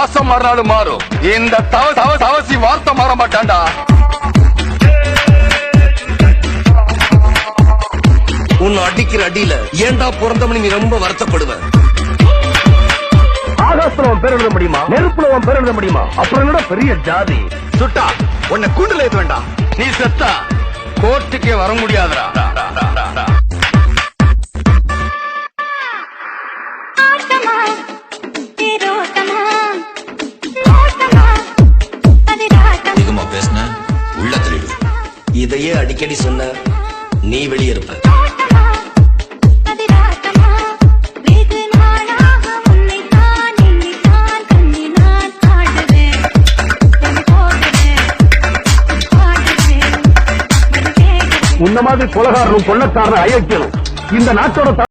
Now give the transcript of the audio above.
மாசம் மறுநாள் மாறும். இந்த தவசி வார்த்தை மாற மாட்டான்டா. உன்னை அடிக்கிற அடியில ஏண்டா பிறந்தவனு நீ ரொம்ப வருத்தப்படுவேன். ஆகாசத்துல உன் பேர் எழுத முடியுமா? நெருப்புல உன் பேர் எழுத முடியுமா? அப்புறம் என்னடா பெரிய ஜாதி. சுட்டா உன்னை கூண்டுல ஏத்த வேண்டாம். நீ செத்தா கோர்ட்டுக்கே வர முடியாதுடா. அதிகமா பேசின உள்ள தள்ளிடு. இதையே அடிக்கடி சொன்ன நீ வெளியே இருப்ப. உன்ன மாதிரி கொலகாரனும் கொள்ளக்காரனும் அயோக்கியனும் இந்த நாட்டோட